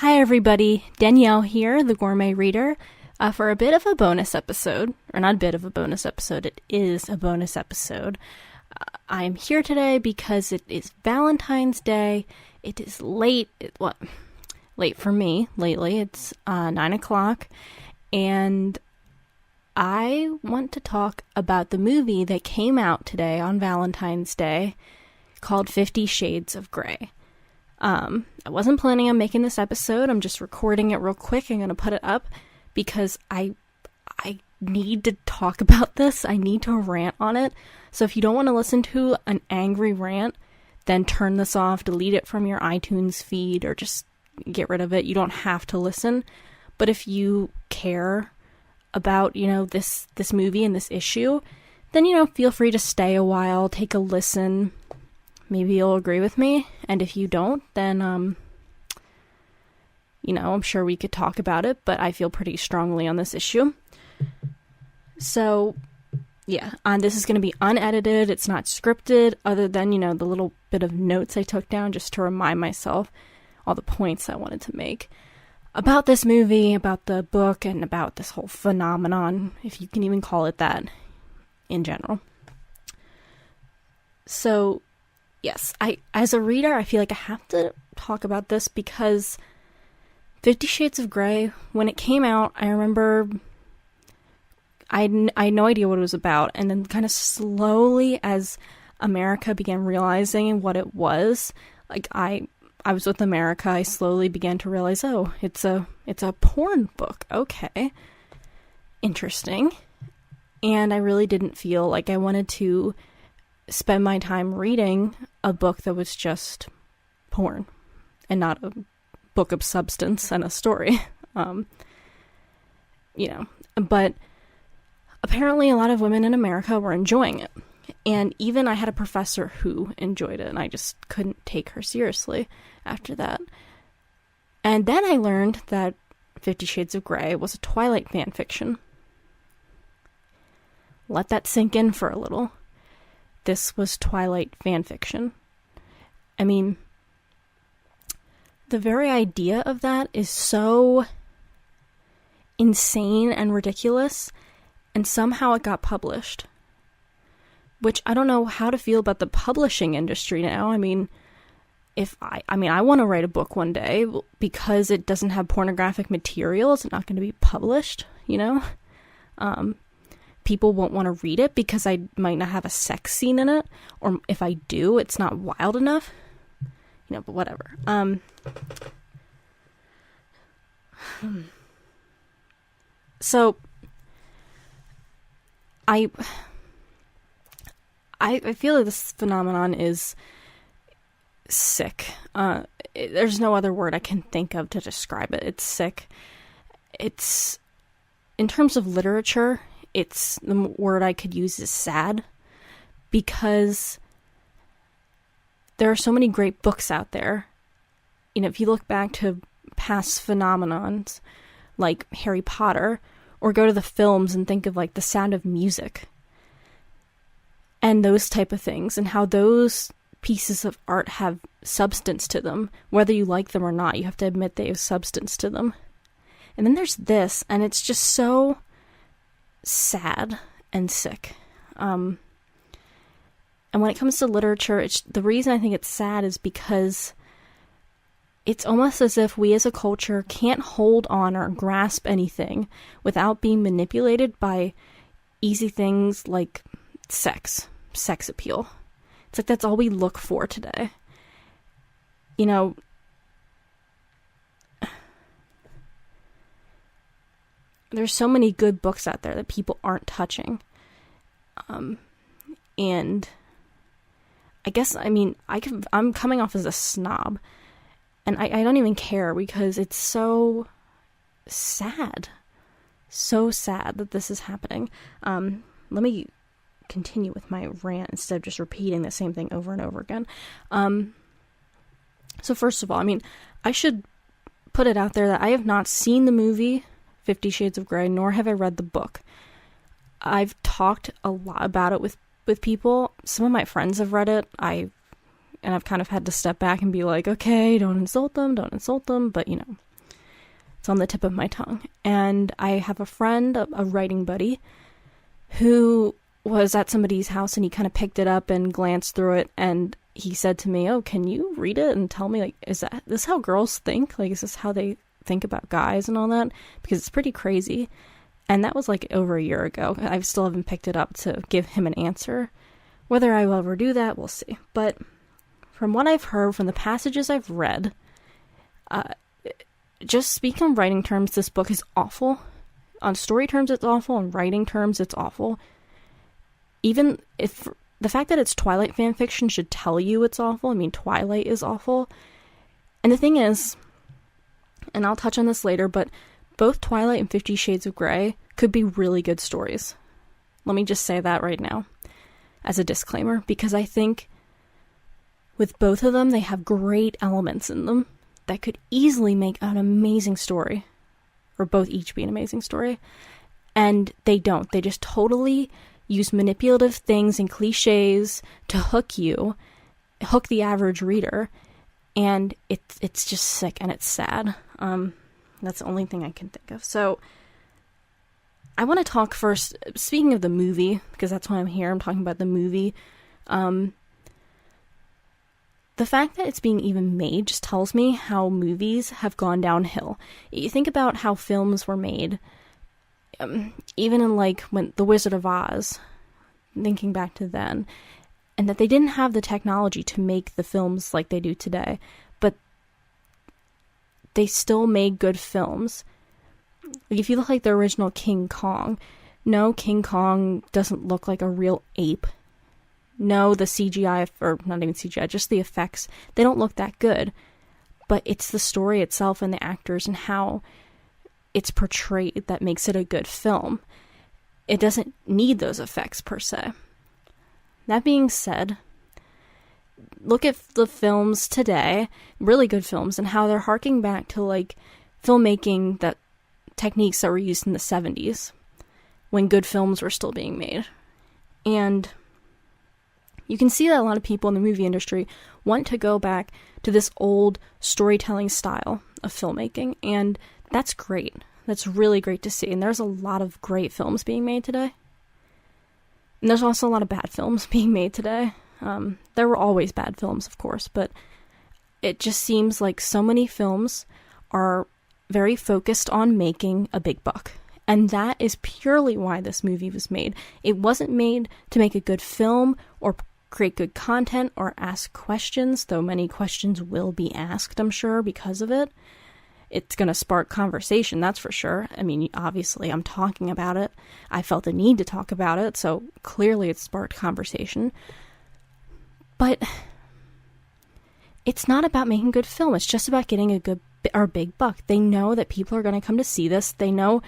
Hi everybody, Danielle here, the Gourmet Reader, for a bit of a bonus episode, or not a bit of a bonus episode, it is a bonus episode. I'm here today because it is Valentine's Day. It is late, late for me, lately, it's 9 o'clock, and I want to talk about the movie that came out today on Valentine's Day called 50 Shades of Grey. I wasn't planning on making this episode. I'm just recording it real quick. I'm going to put it up because I need to talk about this. I need to rant on it. So if you don't want to listen to an angry rant, then turn this off, delete it from your iTunes feed, or just get rid of it. You don't have to listen. But if you care about, this movie and this issue, then, feel free to stay a while, take a listen. Maybe you'll agree with me, and if you don't, then, I'm sure we could talk about it, but I feel pretty strongly on this issue. So, yeah, this is going to be unedited, it's not scripted, other than, the little bit of notes I took down just to remind myself all the points I wanted to make about this movie, about the book, and about this whole phenomenon, if you can even call it that, in general. So, yes, as a reader, I feel like I have to talk about this because 50 Shades of Grey, when it came out, I remember I had no idea what it was about, and then kind of slowly as America began realizing what it was, like I was with America, I slowly began to realize, oh, it's a porn book, okay, interesting, and I really didn't feel like I wanted to spend my time reading a book that was just porn and not a book of substance and a story. But apparently a lot of women in America were enjoying it. And even I had a professor who enjoyed it, and I just couldn't take her seriously after that. And then I learned that 50 Shades of Grey was a Twilight fan fiction. Let that sink in for a little. This was Twilight fanfiction. I mean, the very idea of that is so insane and ridiculous, and somehow it got published. Which I don't know how to feel about the publishing industry now. I mean, I want to write a book one day because it doesn't have pornographic material. It's not going to be published, People won't want to read it because I might not have a sex scene in it, or if I do, it's not wild enough, but whatever. So, I feel like this phenomenon is sick. There's no other word I can think of to describe it. It's sick. It's, in terms of literature, it's the word I could use is sad, because there are so many great books out there. If you look back to past phenomenons like Harry Potter, or go to the films and think of like The Sound of Music and those type of things, and how those pieces of art have substance to them, whether you like them or not, you have to admit they have substance to them. And then there's this, and it's just so sad and sick. And when it comes to literature, the reason I think it's sad is because it's almost as if we as a culture can't hold on or grasp anything without being manipulated by easy things like sex appeal. It's like that's all we look for today. There's so many good books out there that people aren't touching. And I guess, I'm coming off as a snob, and I don't even care because it's so sad. So sad that this is happening. Let me continue with my rant instead of just repeating the same thing over and over again. So first of all, I should put it out there that I have not seen the movie 50 Shades of Grey, nor have I read the book. I've talked a lot about it with people. Some of my friends have read it. I've kind of had to step back and be like, okay, don't insult them, but It's on the tip of my tongue. And I have a friend, a writing buddy, who was at somebody's house and he kind of picked it up and glanced through it, and he said to me, "Oh, can you read it and tell me, like, is this how girls think? Like, is this how they think about guys and all that? Because it's pretty crazy." And that was like over a year ago. I still haven't picked it up to give him an answer. Whether I will ever do that, we'll see. But from what I've heard, from the passages I've read, just speaking on writing terms, this book is awful. On story terms, it's awful. On writing terms, it's awful. Even if the fact that it's Twilight fan fiction should tell you it's awful. I mean, Twilight is awful. And the thing is, and I'll touch on this later, but both Twilight and 50 Shades of Grey could be really good stories. Let me just say that right now as a disclaimer, because I think with both of them, they have great elements in them that could easily make an amazing story, or both each be an amazing story, and they don't. They just totally use manipulative things and cliches to hook the average reader, and it's just sick and it's sad. That's the only thing I can think of. So I want to talk first, speaking of the movie, because that's why I'm here, I'm talking about the movie. The fact that it's being even made just tells me how movies have gone downhill. You think about how films were made, even in like when The Wizard of Oz, thinking back to then, and that they didn't have the technology to make the films like they do today, but they still made good films. Like if you look like the original King Kong, no, King Kong doesn't look like a real ape. No, the CGI, or not even CGI, just the effects, they don't look that good. But it's the story itself and the actors and how it's portrayed that makes it a good film. It doesn't need those effects per se. That being said, look at the films today, really good films, and how they're harking back to like filmmaking that techniques that were used in the 70s when good films were still being made. And you can see that a lot of people in the movie industry want to go back to this old storytelling style of filmmaking, and that's great. That's really great to see, and there's a lot of great films being made today. And there's also a lot of bad films being made today. There were always bad films, of course, but it just seems like so many films are very focused on making a big buck. And that is purely why this movie was made. It wasn't made to make a good film or create good content or ask questions, though many questions will be asked, I'm sure, because of it. It's going to spark conversation, that's for sure. I mean, obviously, I'm talking about it. I felt the need to talk about it, so clearly it sparked conversation. But it's not about making a good film. It's just about getting a good or big buck. They know that people are going to come to see this. They know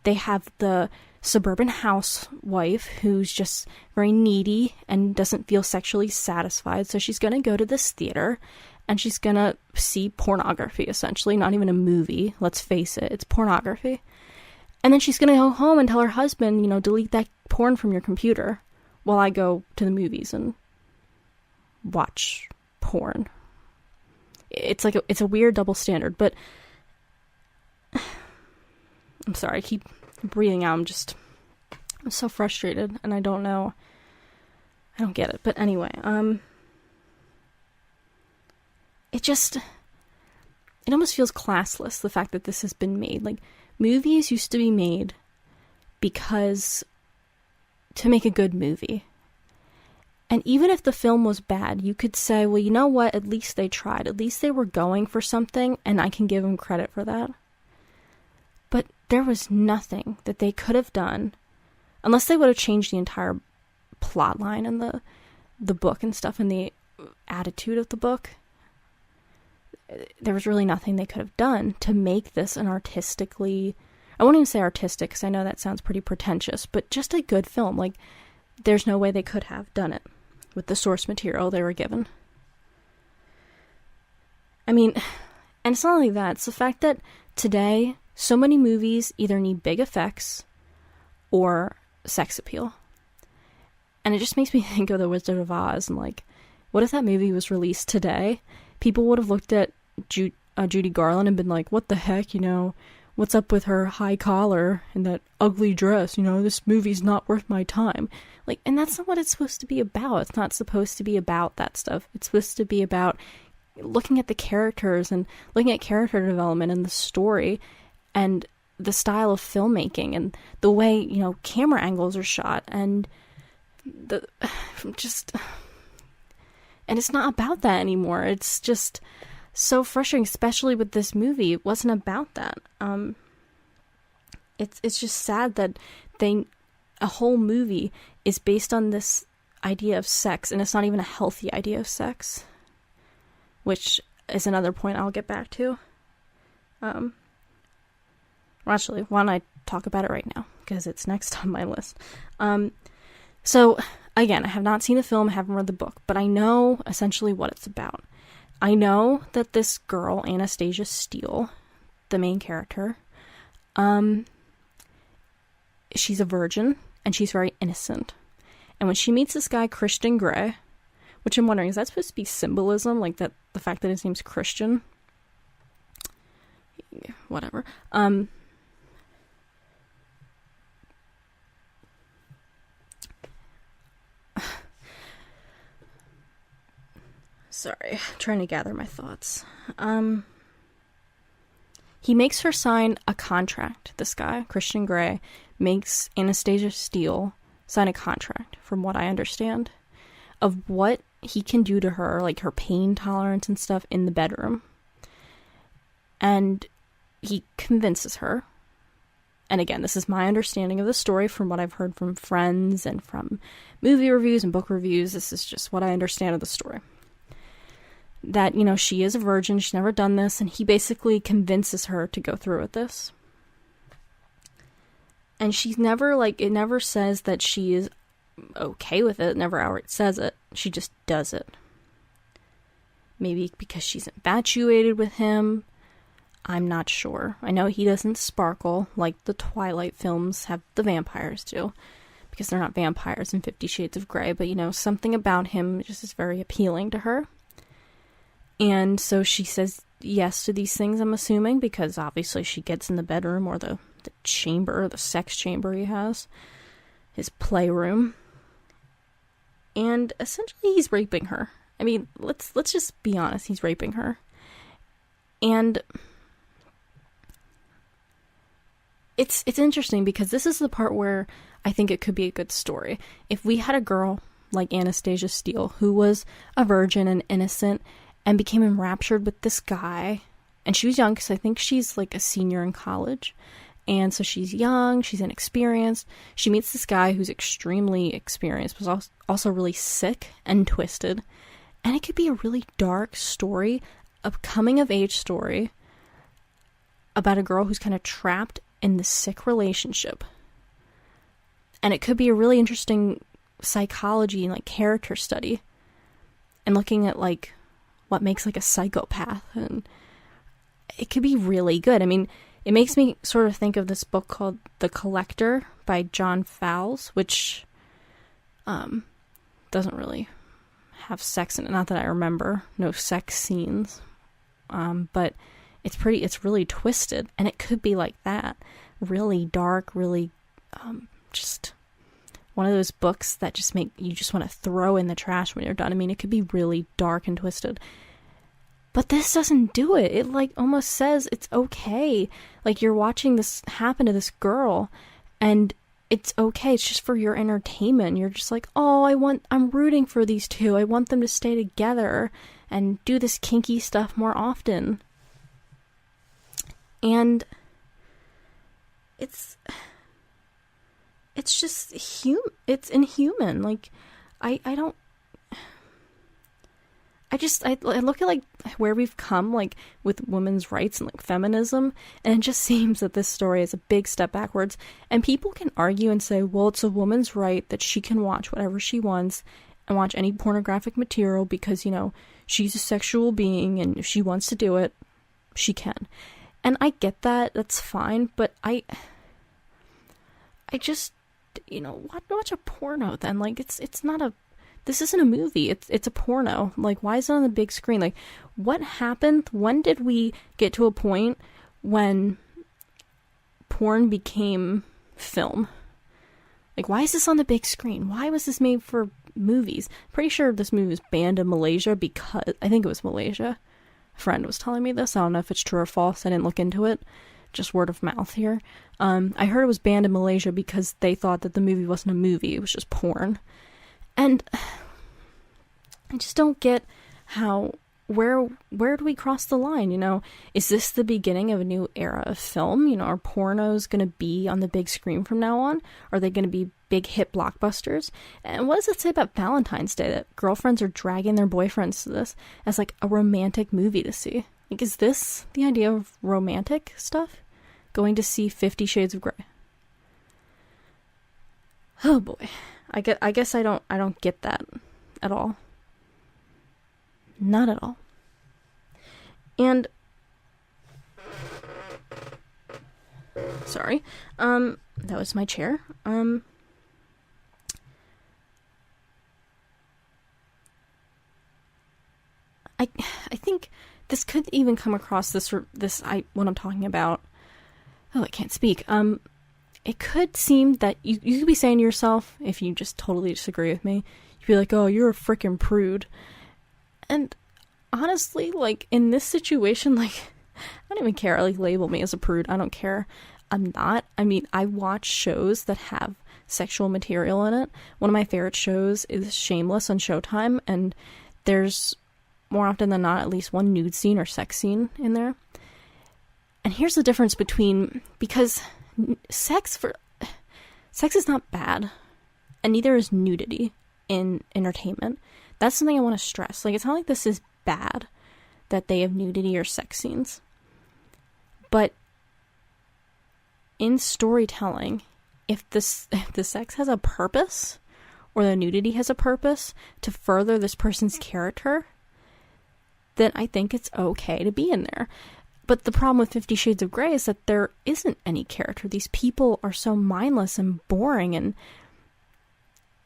they have the suburban housewife who's just very needy and doesn't feel sexually satisfied, so she's going to go to this theater and she's going to see pornography, essentially. Not even a movie, let's face it, it's pornography. And then she's going to go home and tell her husband, delete that porn from your computer while I go to the movies and watch porn. It's like it's a weird double standard, but I'm sorry, I keep breathing out. I'm so frustrated, and I don't get it. But anyway, it almost feels classless, the fact that this has been made. Like, movies used to be made because to make a good movie. And even if the film was bad, you could say, well, you know what? At least they tried. At least they were going for something, and I can give them credit for that. But there was nothing that they could have done, unless they would have changed the entire plot line and the book and stuff and the attitude of the book. There was really nothing they could have done to make this an artistically... I won't even say artistic, because I know that sounds pretty pretentious, but just a good film. Like, there's no way they could have done it with the source material they were given. I mean, and it's not only that, it's the fact that today, so many movies either need big effects or sex appeal. And it just makes me think of The Wizard of Oz, and like, what if that movie was released today? People would have looked at Judy Garland and been like, what the heck, what's up with her high collar and that ugly dress, this movie's not worth my time. Like, and that's not what it's supposed to be about. It's not supposed to be about that stuff. It's supposed to be about looking at the characters and looking at character development and the story and the style of filmmaking and the way, camera angles are shot and and it's not about that anymore. It's just so frustrating, especially with this movie. It wasn't about that. It's just sad that a whole movie is based on this idea of sex, and it's not even a healthy idea of sex, which is another point I'll get back to. Actually, why don't I talk about it right now, because it's next on my list. So, again, I have not seen the film, I haven't read the book, but I know essentially what it's about. I know that this girl, Anastasia Steele, the main character, she's a virgin, and she's very innocent. And when she meets this guy, Christian Grey, which I'm wondering, is that supposed to be symbolism? Like, that the fact that his name's Christian? Whatever. Sorry, trying to gather my thoughts. He makes her sign a contract. This guy, Christian Grey, makes Anastasia Steele sign a contract, from what I understand, of what he can do to her, like her pain tolerance and stuff, in the bedroom. And he convinces her. And again, this is my understanding of the story from what I've heard from friends and from movie reviews and book reviews. This is just what I understand of the story. That, she is a virgin, she's never done this, and he basically convinces her to go through with this. And she's never, it never says that she is okay with it, it never outright says it, she just does it. Maybe because she's infatuated with him, I'm not sure. I know he doesn't sparkle like the Twilight films have the vampires do, because they're not vampires in 50 Shades of Grey, but something about him just is very appealing to her. And so she says yes to these things, I'm assuming, because obviously she gets in the bedroom, or the chamber, the sex chamber he has, his playroom. And essentially he's raping her. I mean, let's just be honest, he's raping her. And it's interesting, because this is the part where I think it could be a good story. If we had a girl like Anastasia Steele, who was a virgin and innocent, and became enraptured with this guy, and she was young, because I think she's like a senior in college, and so she's young, she's inexperienced, she meets this guy who's extremely experienced, but also really sick and twisted, and it could be a really dark story, a coming-of-age story, about a girl who's kind of trapped in this sick relationship, and it could be a really interesting psychology and character study, and looking at what makes a psychopath, and it could be really good. I mean, it makes me sort of think of this book called The Collector by John Fowles, which doesn't really have sex in it, not that I remember, no sex scenes, but it's really twisted, and it could be like that, really dark, really just one of those books that just make you just want to throw in the trash when you're done. I mean, it could be really dark and twisted. But this doesn't do it. It almost says it's okay. You're watching this happen to this girl, and it's okay. It's just for your entertainment. You're just I'm rooting for these two. I want them to stay together and do this kinky stuff more often. And it's just it's inhuman. I look at where we've come with women's rights and feminism, and it just seems that this story is a big step backwards. And people can argue and say, well, it's a woman's right that she can watch whatever she wants and watch any pornographic material because, she's a sexual being, and if she wants to do it, she can. And I get that, that's fine, but I just, watch a porno then. It's not a, this isn't a movie, it's a porno. Why is it on the big screen? What happened? When did we get to a point when porn became film. Like, why is this on the big screen? Why was this made for movies? Pretty sure this movie was banned in Malaysia because, I think it was Malaysia. A friend was telling me this. I don't know if it's true or false. I didn't look into it. Just word of mouth here. I heard it was banned in Malaysia because they thought that the movie wasn't a movie. It was just porn. And I just don't get how, where do we cross the line, you know? Is this the beginning of a new era of film? You know, are pornos going to be on the big screen from now on? Are they going to be big hit blockbusters? And what does it say about Valentine's Day, that girlfriends are dragging their boyfriends to this as like a romantic movie to see? Like, is this the idea of romantic stuff? Going to see 50 Shades of Grey? Oh boy. I guess I don't get that at all. Not at all. And sorry. That was my chair. I think this could even come across what I'm talking about. Oh, I can't speak. It could seem that you could be saying to yourself, if you just totally disagree with me, you'd be like, oh, you're a freaking prude. And honestly, like, in this situation, like, I don't even care. Like, label me as a prude. I don't care. I'm not. I mean, I watch shows that have sexual material in it. One of my favorite shows is Shameless on Showtime, and there's, more often than not, at least one nude scene or sex scene in there. And here's the difference because sex is not bad, and neither is nudity in entertainment. That's something I want to stress. Like, it's not like this is bad that they have nudity or sex scenes. But in storytelling, if the sex has a purpose, or the nudity has a purpose to further this person's character, then I think it's okay to be in there. But the problem with 50 Shades of Grey is that there isn't any character. These people are so mindless and boring, and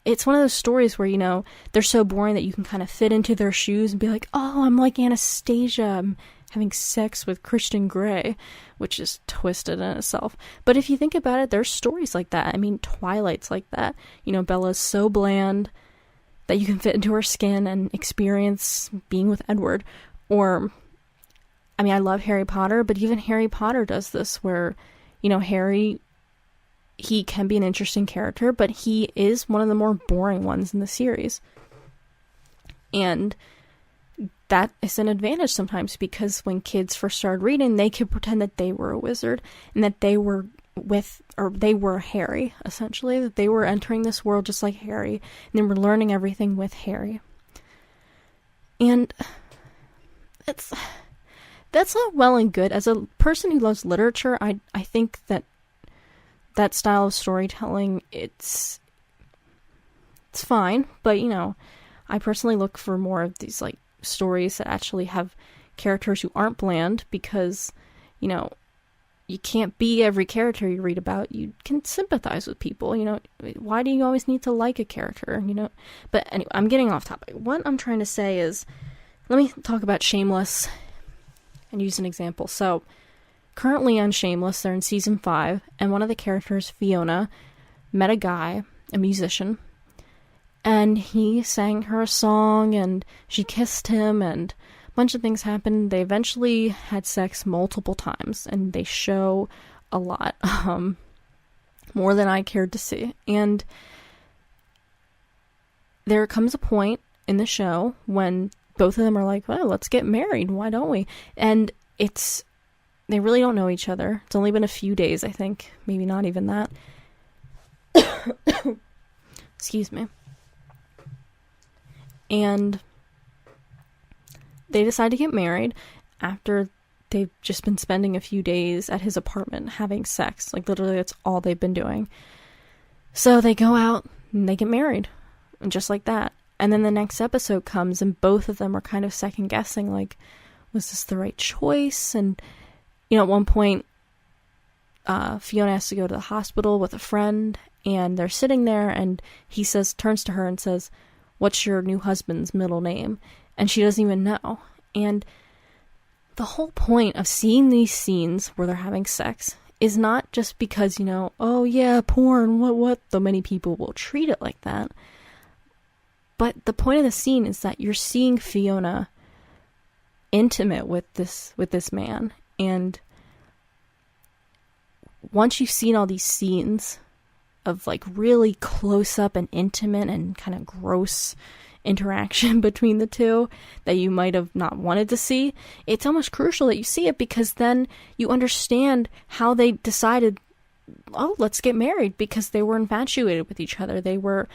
it's one of those stories where, you know, they're so boring that you can kind of fit into their shoes and be like, oh, I'm like Anastasia, I'm having sex with Christian Grey, which is twisted in itself. But if you think about it, there's stories like that. I mean, Twilight's like that. You know, Bella's so bland that you can fit into her skin and experience being with Edward. Or, I mean, I love Harry Potter, but even Harry Potter does this where, you know, Harry, he can be an interesting character, but he is one of the more boring ones in the series. And that is an advantage sometimes, because when kids first started reading, they could pretend that they were a wizard and that they were they were Harry, essentially, that they were entering this world just like Harry, and they were learning everything with Harry. And that's all well and good. As a person who loves literature, I think that style of storytelling, it's fine, but, you know, I personally look for more of these, like, stories that actually have characters who aren't bland, because, you know, you can't be every character you read about. You can sympathize with people, you know. Why do you always need to like a character, you know? But anyway, I'm getting off topic. What I'm trying to say is, let me talk about Shameless and use an example. So, currently on Shameless, they're in season 5, and one of the characters, Fiona, met a guy, a musician, and he sang her a song, and she kissed him, and a bunch of things happened. They eventually had sex multiple times, and they show a lot, more than I cared to see. And there comes a point in the show when both of them are like, well, let's get married, why don't we? And they really don't know each other. It's only been a few days, I think. Maybe not even that. Excuse me. And they decide to get married after they've just been spending a few days at his apartment having sex. Like, literally, that's all they've been doing. So they go out and they get married. And just like that. And then the next episode comes and both of them are kind of second guessing, like, was this the right choice? And, you know, at one point, Fiona has to go to the hospital with a friend, and they're sitting there, and he turns to her and says, what's your new husband's middle name? And she doesn't even know. And the whole point of seeing these scenes where they're having sex is not just because, oh yeah, porn, what, though many people will treat it like that. But the point of the scene is that you're seeing Fiona intimate with this man, and once you've seen all these scenes of like really close up and intimate and kind of gross interaction between the two that you might have not wanted to see, it's almost crucial that you see it, because then you understand how they decided, oh, let's get married, because they were infatuated with each other. They were,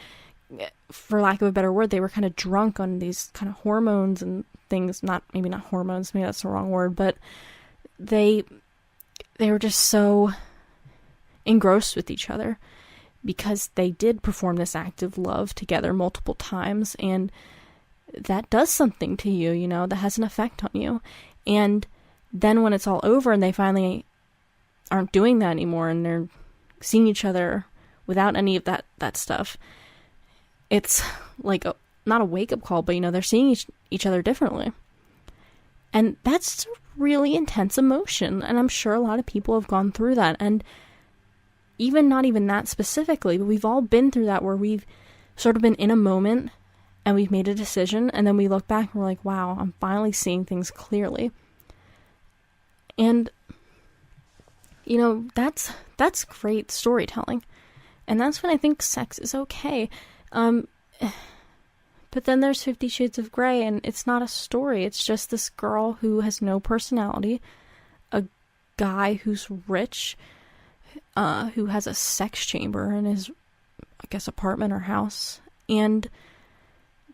for lack of a better word, they were kind of drunk on these kind of hormones and things. Maybe not hormones, maybe that's the wrong word, but they were just so engrossed with each other because they did perform this act of love together multiple times, and that does something to you, that has an effect on you. And then when it's all over and they finally aren't doing that anymore and they're seeing each other without any of that stuff, it's like not a wake-up call, but they're seeing each other differently. And that's a really intense emotion, and I'm sure a lot of people have gone through that. And not even that specifically, but we've all been through that, where we've sort of been in a moment and we've made a decision, and then we look back and we're like, wow, I'm finally seeing things clearly. And that's great storytelling, and that's when I think sex is okay. But then there's 50 Shades of Grey, and it's not a story. It's just this girl who has no personality, a guy who's rich, who has a sex chamber in his, I guess, apartment or house, and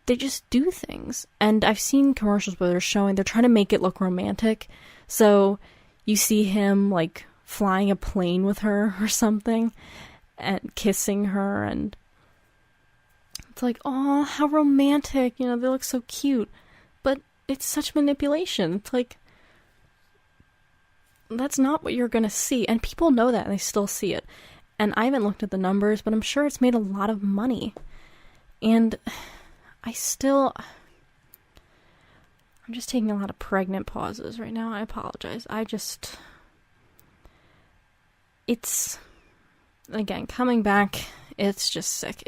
they just do things. And I've seen commercials where they're trying to make it look romantic, so you see him, like, flying a plane with her or something, and kissing her, and it's like, oh, how romantic, they look so cute. But it's such manipulation. It's like, that's not what you're gonna see. And people know that, and they still see it. And I haven't looked at the numbers, but I'm sure it's made a lot of money. And I'm just taking a lot of pregnant pauses right now. I apologize. It's, again, coming back, it's just sick.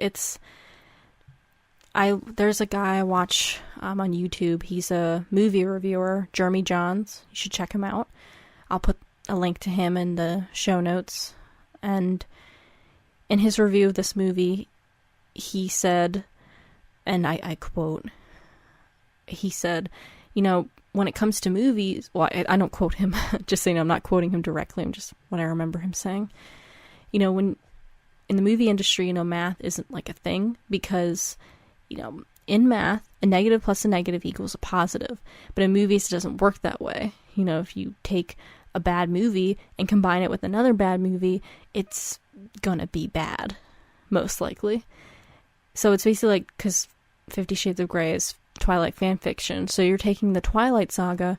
There's a guy I watch on YouTube. He's a movie reviewer, Jeremy Johns. You should check him out. I'll put a link to him in the show notes. And in his review of this movie, he said, and I quote, he said, when it comes to movies, well, I don't quote him, just saying I'm not quoting him directly, I'm just what I remember him saying. When in the movie industry, math isn't like a thing, because in math, a negative plus a negative equals a positive. But in movies, it doesn't work that way. If you take a bad movie and combine it with another bad movie, it's gonna be bad, most likely. So it's basically like, because 50 Shades of Grey is Twilight fanfiction, so you're taking the Twilight saga,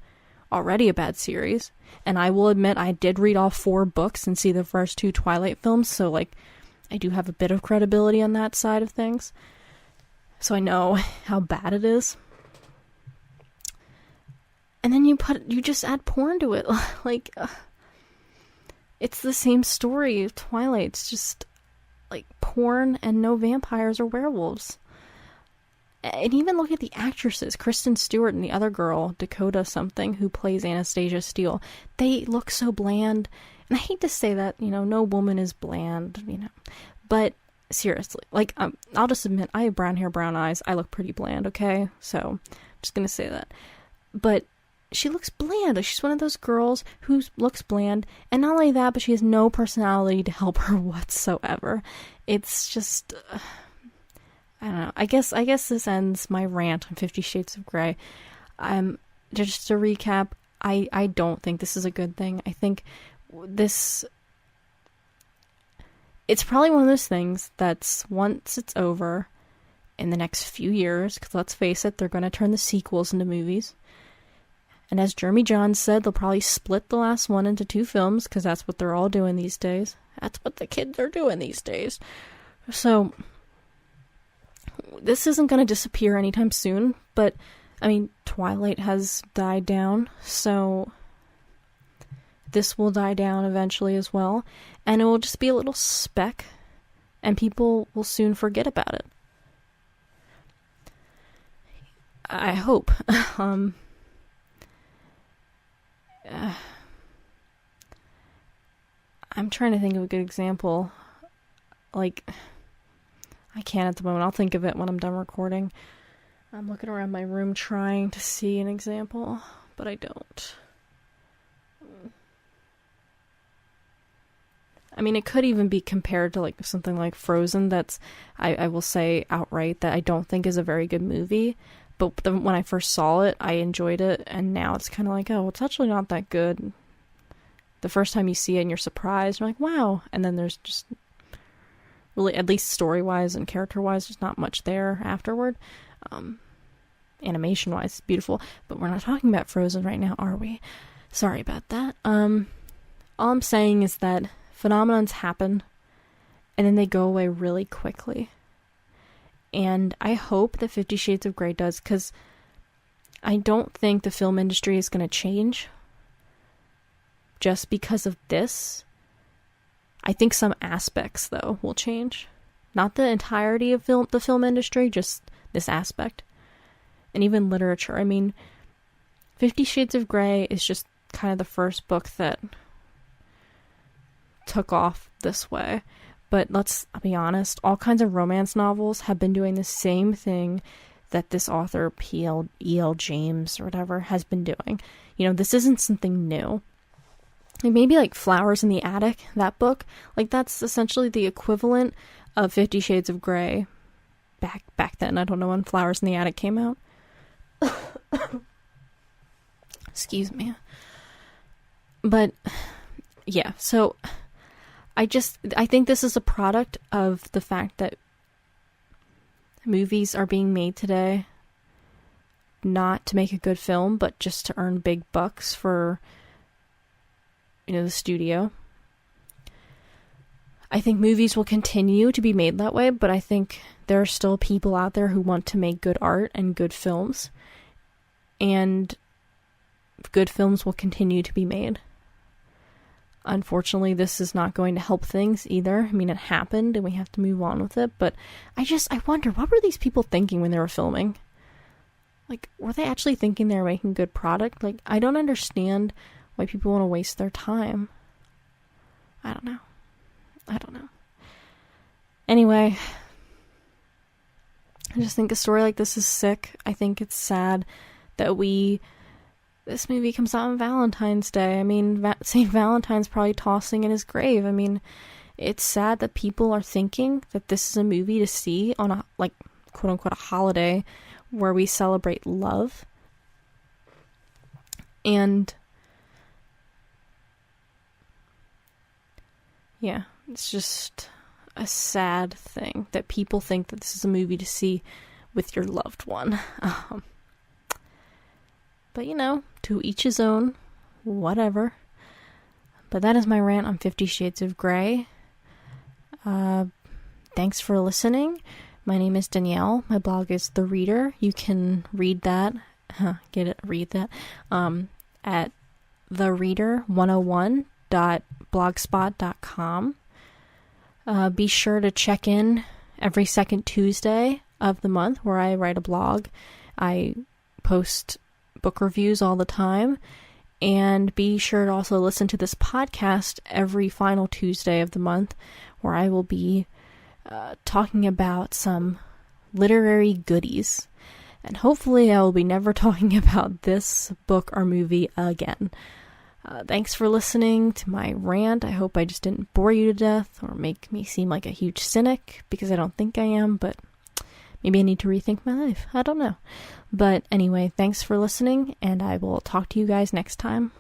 already a bad series, and I will admit I did read all 4 books and see the first 2 Twilight films, so like, I do have a bit of credibility on that side of things. So I know how bad it is. And then you just add porn to it. Like, it's the same story of Twilight. It's just, like, porn and no vampires or werewolves. And even look at the actresses. Kristen Stewart and the other girl, Dakota something, who plays Anastasia Steele. They look so bland. And I hate to say that, no woman is bland, But seriously, like, I'll just admit, I have brown hair, brown eyes. I look pretty bland, okay? So, I'm just gonna say that. But she looks bland. She's one of those girls who looks bland. And not only that, but she has no personality to help her whatsoever. It's just, I don't know. I guess this ends my rant on 50 Shades of Grey. Just to recap, I don't think this is a good thing. I think it's probably one of those things that's, once it's over, in the next few years, because let's face it, they're going to turn the sequels into movies. And as Jeremy Johns said, they'll probably split the last one into 2 films, because that's what they're all doing these days. That's what the kids are doing these days. So, this isn't going to disappear anytime soon, but, Twilight has died down, so this will die down eventually as well, and it will just be a little speck, and people will soon forget about it. I hope. I'm trying to think of a good example. Like, I can't at the moment. I'll think of it when I'm done recording. I'm looking around my room trying to see an example, but I don't. I mean, it could even be compared to like something like Frozen. That's, I will say outright that I don't think is a very good movie. But when I first saw it, I enjoyed it, and now it's kind of like, oh, it's actually not that good. The first time you see it and you're surprised, you're like, wow. And then there's just really, at least story-wise and character-wise, there's not much there afterward. Animation-wise, it's beautiful. But we're not talking about Frozen right now, are we? Sorry about that. All I'm saying is that phenomenons happen, and then they go away really quickly. And I hope that 50 Shades of Grey does, because I don't think the film industry is going to change just because of this. I think some aspects, though, will change. Not the entirety of the film industry, just this aspect. And even literature. I mean, 50 Shades of Grey is just kind of the first book that took off this way. But let's be honest, all kinds of romance novels have been doing the same thing that this author, E.L. James or whatever, has been doing. You know, this isn't something new. Like maybe like Flowers in the Attic, that book, like that's essentially the equivalent of 50 Shades of Grey back then. I don't know when Flowers in the Attic came out. Excuse me. But yeah, so I think this is a product of the fact that movies are being made today not to make a good film, but just to earn big bucks for, you know, the studio. I think movies will continue to be made that way, but I think there are still people out there who want to make good art and good films, and good films will continue to be made. Unfortunately, this is not going to help things either. I mean, it happened and we have to move on with it, but I wonder, what were these people thinking when they were filming? Like, were they actually thinking they were making good product? Like, I don't understand why people want to waste their time. I don't know. Anyway, I just think a story like this is sick. I think it's sad that this movie comes out on Valentine's Day. I mean, St. Valentine's probably tossing in his grave. I mean, it's sad that people are thinking that this is a movie to see on a, like, quote-unquote, a holiday where we celebrate love. And yeah, it's just a sad thing that people think that this is a movie to see with your loved one. But, you know, to each his own, whatever. But that is my rant on 50 Shades of Grey. Thanks for listening. My name is Danielle. My blog is The Reader. You can read that, read that, at thereader101.blogspot.com. Be sure to check in every second Tuesday of the month where I write a blog. I post book reviews all the time, and be sure to also listen to this podcast every final Tuesday of the month where I will be talking about some literary goodies, and hopefully I will be never talking about this book or movie again. Thanks for listening to my rant. I hope I just didn't bore you to death or make me seem like a huge cynic, because I don't think I am, but maybe I need to rethink my life. I don't know. But anyway, thanks for listening, and I will talk to you guys next time.